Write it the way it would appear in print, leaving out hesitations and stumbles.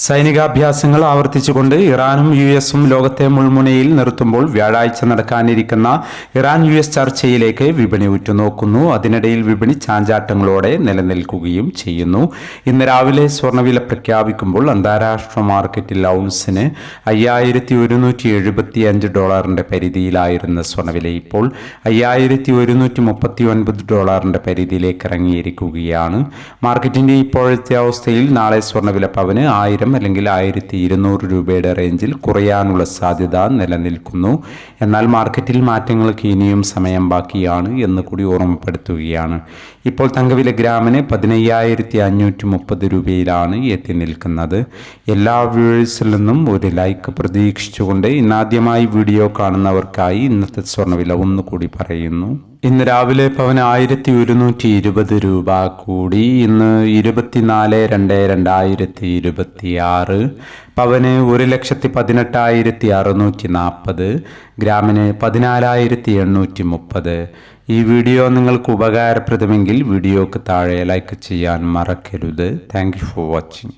സൈനികാഭ്യാസങ്ങൾ ആവർത്തിച്ചുകൊണ്ട് ഇറാനും യുഎസും ലോകത്തെ മുൾമുനയിൽ നിർത്തുമ്പോൾ വ്യാഴാഴ്ച നടക്കാനിരിക്കുന്ന ഇറാൻ യുഎസ് ചർച്ചയിലേക്ക് വിപണി ഉറ്റുനോക്കുന്നു. അതിനിടയിൽ വിപണി ചാഞ്ചാട്ടങ്ങളോടെ നിലനിൽക്കുകയും ചെയ്യുന്നു. ഇന്ന് രാവിലെ സ്വർണ്ണവില പ്രഖ്യാപിക്കുമ്പോൾ അന്താരാഷ്ട്ര മാർക്കറ്റിൽ ഔൺസിന് $5175 പരിധിയിലായിരുന്ന സ്വർണ്ണവില ഇപ്പോൾ $5139 പരിധിയിലേക്ക് ഇറങ്ങിയിരിക്കുകയാണ്. മാർക്കറ്റിന്റെ ഇപ്പോഴത്തെ അവസ്ഥയിൽ നാളെ സ്വർണ്ണവില പവന് 1000 അല്ലെങ്കിൽ 1200 രൂപയുടെ റേഞ്ചിൽ കുറയാനുള്ള സാധ്യത നിലനിൽക്കുന്നു. എന്നാൽ മാർക്കറ്റിൽ മാറ്റങ്ങൾക്ക് ഇനിയും സമയം ബാക്കിയാണ് എന്ന് കൂടി ഓർമ്മപ്പെടുത്തുകയാണ്. ഇപ്പോൾ തങ്കവില ഗ്രാമിന് 15,530 രൂപയിലാണ് എത്തി നിൽക്കുന്നത്. എല്ലാ വ്യൂവേഴ്സിൽ നിന്നും ഒരു ലൈക്ക് പ്രതീക്ഷിച്ചുകൊണ്ട് ഇന്നാദ്യമായി വീഡിയോ കാണുന്നവർക്കായി ഇന്നത്തെ സ്വർണ്ണവില ഒന്നുകൂടി പറയുന്നു. ഇന്ന് രാവിലെ പവന് 1120 രൂപ കൂടി. ഇന്ന് 24/2/2026 പവന് 1,18,640, ഗ്രാമിന് 14,830. ഈ വീഡിയോ നിങ്ങൾക്ക് ഉപകാരപ്രദമെങ്കിൽ വീഡിയോക്ക് താഴെ ലൈക്ക് ചെയ്യാൻ മറക്കരുത്. Thank you for watching.